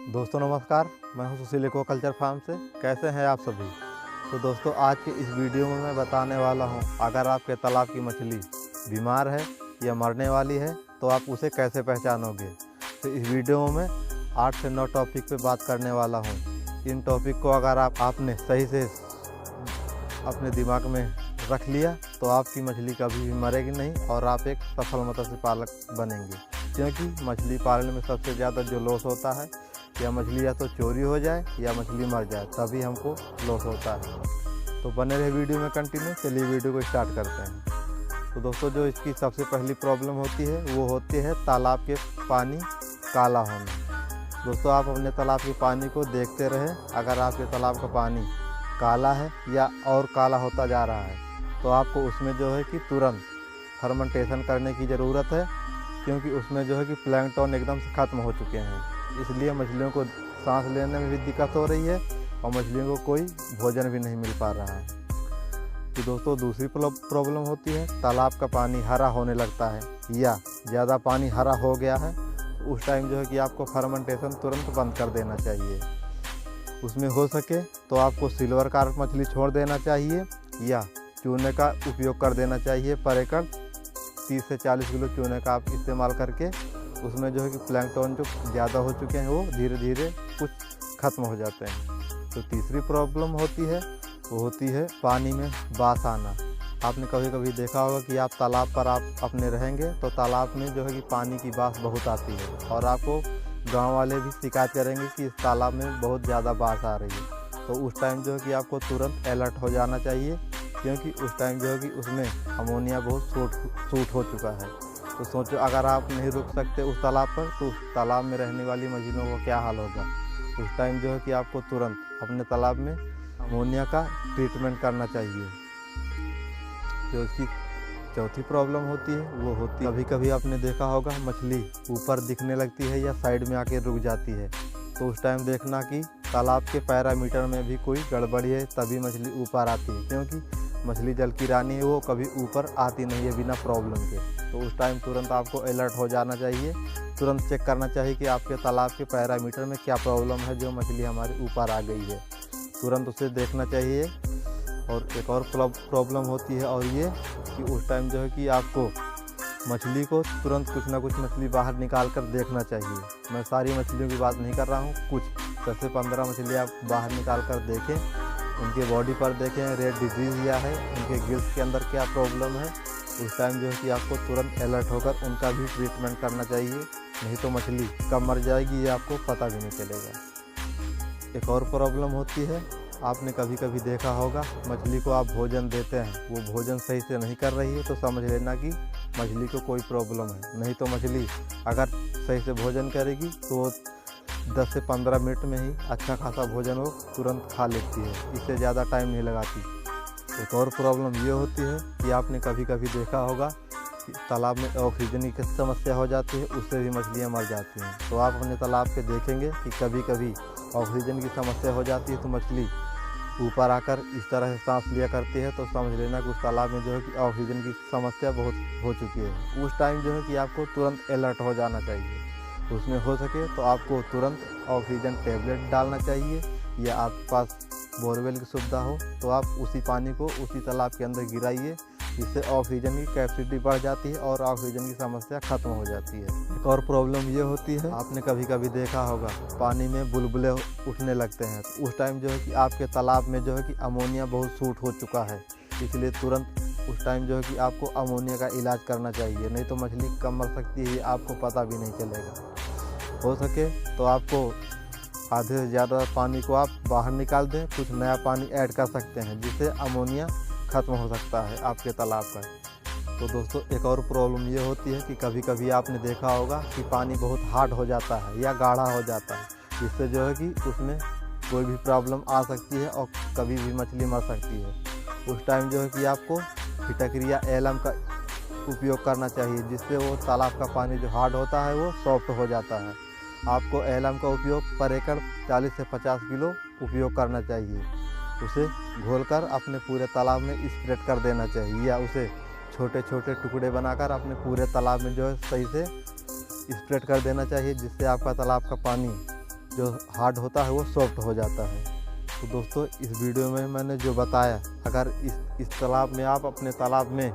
दोस्तों नमस्कार, मैं हूं सुशील एक्वाकल्चर फार्म से। कैसे हैं आप सभी। तो दोस्तों आज के इस वीडियो में मैं बताने वाला हूं, अगर आपके तालाब की मछली बीमार है या मरने वाली है तो आप उसे कैसे पहचानोगे। तो इस वीडियो में 8 से 9 टॉपिक पे बात करने वाला हूं। इन टॉपिक को अगर आपने सही से अपने दिमाग में रख लिया तो आपकी मछली कभी भी मरेगी नहीं और आप एक सफल मत्स्य पालक बनेंगे। क्योंकि मछली पालन में सबसे ज़्यादा जो लॉस होता है, या मछली या तो चोरी हो जाए या मछली मर जाए, तभी हमको लॉस होता है। तो बने रहे वीडियो में कंटिन्यू। चलिए वीडियो को स्टार्ट करते हैं। तो दोस्तों जो इसकी सबसे पहली प्रॉब्लम होती है वो होती है तालाब के पानी काला होना। दोस्तों आप अपने तालाब के पानी को देखते रहें, अगर आपके तालाब का पानी काला है या और काला होता जा रहा है तो आपको उसमें जो है कि तुरंत फर्मेंटेशन करने की ज़रूरत है। क्योंकि उसमें जो है कि प्लैंकटन एकदम से ख़त्म हो चुके हैं, इसलिए मछलियों को सांस लेने में भी दिक्कत हो रही है और मछलियों को कोई भोजन भी नहीं मिल पा रहा है। तो दोस्तों दूसरी प्रॉब्लम होती है तालाब का पानी हरा होने लगता है या ज़्यादा पानी हरा हो गया है, तो उस टाइम जो है कि आपको फर्मेंटेशन तुरंत बंद कर देना चाहिए। उसमें हो सके तो आपको सिल्वर कार्प मछली छोड़ देना चाहिए या चूने का उपयोग कर देना चाहिए। पर एकड़ 30 से 40 किलो चूने का आप इस्तेमाल करके उसमें जो है कि प्लैंकटन जो ज़्यादा हो चुके हैं वो धीरे धीरे कुछ ख़त्म हो जाते हैं। तो तीसरी प्रॉब्लम होती है वो होती है पानी में बास आना। आपने कभी कभी देखा होगा कि आप तालाब पर आप अपने रहेंगे तो तालाब में जो है कि पानी की बास बहुत आती है और आपको गांव वाले भी शिकायत करेंगे कि इस तालाब में बहुत ज़्यादा बास आ रही है। तो उस टाइम जो है कि आपको तुरंत अलर्ट हो जाना चाहिए, क्योंकि उस टाइम जो है कि उसमें अमोनिया बहुत सूट हो चुका है। तो सोचो अगर आप नहीं रुक सकते उस तालाब पर तो उस तालाब में रहने वाली मछलियों का क्या हाल होगा। उस टाइम जो है कि आपको तुरंत अपने तालाब में अमोनिया का ट्रीटमेंट करना चाहिए। जो इसकी चौथी प्रॉब्लम होती है वो होती है, कभी कभी आपने देखा होगा मछली ऊपर दिखने लगती है या साइड में आके रुक जाती है, तो उस टाइम देखना कि तालाब के पैरामीटर में भी कोई गड़बड़ी है, तभी मछली ऊपर आती है। क्योंकि मछली जल की रानी है, वो कभी ऊपर आती नहीं है बिना प्रॉब्लम के। तो उस टाइम तुरंत आपको अलर्ट हो जाना चाहिए, तुरंत चेक करना चाहिए कि आपके तालाब के पैरामीटर में क्या प्रॉब्लम है जो मछली हमारी ऊपर आ गई है, तुरंत उसे देखना चाहिए। और एक और प्रॉब्लम होती है और ये कि उस टाइम जो है कि आपको मछली को तुरंत कुछ ना कुछ मछली बाहर निकाल कर देखना चाहिए। मैं सारी मछलियों की बात नहीं कर रहा हूँ, कुछ 10 से 15 मछली आप बाहर निकाल कर देखें, उनके बॉडी पर देखें रेड डिजीज़ या है, उनके गिल्स के अंदर क्या प्रॉब्लम है। उस टाइम जो है कि आपको तुरंत अलर्ट होकर उनका भी ट्रीटमेंट करना चाहिए, नहीं तो मछली कब मर जाएगी ये आपको पता भी नहीं चलेगा। एक और प्रॉब्लम होती है, आपने कभी कभी देखा होगा मछली को आप भोजन देते हैं, वो भोजन सही से नहीं कर रही है तो समझ लेना कि मछली को कोई प्रॉब्लम है। नहीं तो मछली अगर सही से भोजन करेगी तो 10 से 15 मिनट में ही अच्छा खासा भोजन वो तुरंत खा लेती है, इससे ज़्यादा टाइम नहीं लगाती। एक और प्रॉब्लम ये होती है कि आपने कभी कभी देखा होगा कि तालाब में ऑक्सीजन की समस्या हो जाती है, उससे भी मछलियाँ मर जाती हैं। तो आप अपने तालाब पे देखेंगे कि कभी कभी ऑक्सीजन की समस्या हो जाती है तो मछली ऊपर आकर इस तरह से सांस लिया करती है, तो समझ लेना कि उस तालाब में जो है कि ऑक्सीजन की समस्या बहुत हो चुकी है। उस टाइम जो है कि आपको तुरंत अलर्ट हो जाना चाहिए। उसमें हो सके तो आपको तुरंत ऑक्सीजन टेबलेट डालना चाहिए, या आपके पास बोरवेल की सुविधा हो तो आप उसी पानी को उसी तालाब के अंदर गिराइए, जिससे ऑक्सीजन की कैपेसिटी बढ़ जाती है और ऑक्सीजन की समस्या ख़त्म हो जाती है। एक और प्रॉब्लम ये होती है, आपने कभी कभी देखा होगा पानी में बुलबुले उठने लगते हैं, तो उस टाइम जो है कि आपके तालाब में जो है कि अमोनिया बहुत सूट हो चुका है, इसलिए तुरंत उस टाइम जो है कि आपको अमोनिया का इलाज करना चाहिए, नहीं तो मछली कम मर सकती है, आपको पता भी नहीं चलेगा। हो सके तो आपको आधे से ज़्यादा पानी को आप बाहर निकाल दें, कुछ नया पानी ऐड कर सकते हैं, जिससे अमोनिया ख़त्म हो सकता है आपके तालाब का। तो दोस्तों एक और प्रॉब्लम ये होती है कि कभी कभी आपने देखा होगा कि पानी बहुत हार्ड हो जाता है या गाढ़ा हो जाता है, जिससे जो है कि उसमें कोई भी प्रॉब्लम आ सकती है और कभी भी मछली मर सकती है। उस टाइम जो है कि आपको फिटकरी या एलम का उपयोग करना चाहिए, जिससे वो तालाब का पानी जो हार्ड होता है वो सॉफ्ट हो जाता है। आपको एलम का उपयोग पर एकड़ 40 से 50 किलो उपयोग करना चाहिए। उसे घोलकर अपने पूरे तालाब में स्प्रेड कर देना चाहिए, या उसे छोटे छोटे टुकड़े बनाकर अपने पूरे तालाब में जो है सही से स्प्रेड कर देना चाहिए, जिससे आपका तालाब का पानी जो हार्ड होता है वो सॉफ्ट हो जाता है। तो दोस्तों इस वीडियो में मैंने जो बताया, अगर इस तालाब में आप अपने तालाब में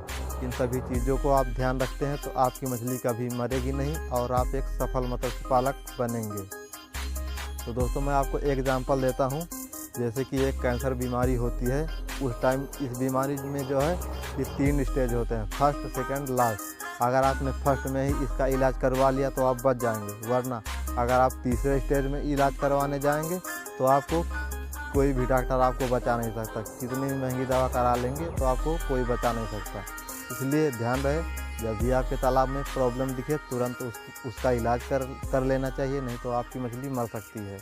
इन सभी चीज़ों को आप ध्यान रखते हैं तो आपकी मछली कभी मरेगी नहीं और आप एक सफल मत्स्य पालक बनेंगे। तो दोस्तों मैं आपको एक एग्जांपल देता हूं, जैसे कि एक कैंसर बीमारी होती है, उस टाइम इस बीमारी में जो है ये 3 स्टेज होते हैं, फर्स्ट, सेकंड, लास्ट। अगर आपने फर्स्ट में ही इसका इलाज करवा लिया तो आप बच जाएंगे, वरना अगर आप तीसरे स्टेज में इलाज करवाने जाएंगे तो आपको कोई भी डॉक्टर आपको बचा नहीं सकता। कितनी भी महंगी दवा करा लेंगे तो आपको कोई बचा नहीं सकता। इसलिए ध्यान रहे, जब भी आपके तालाब में प्रॉब्लम दिखे तुरंत उसका इलाज कर लेना चाहिए, नहीं तो आपकी मछली मर सकती है।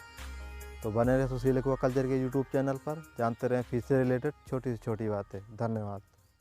तो बने रहे सुशील एक्वाकल्चर के यूट्यूब चैनल पर, जानते रहें फिश से रिलेटेड छोटी से छोटी बातें। धन्यवाद।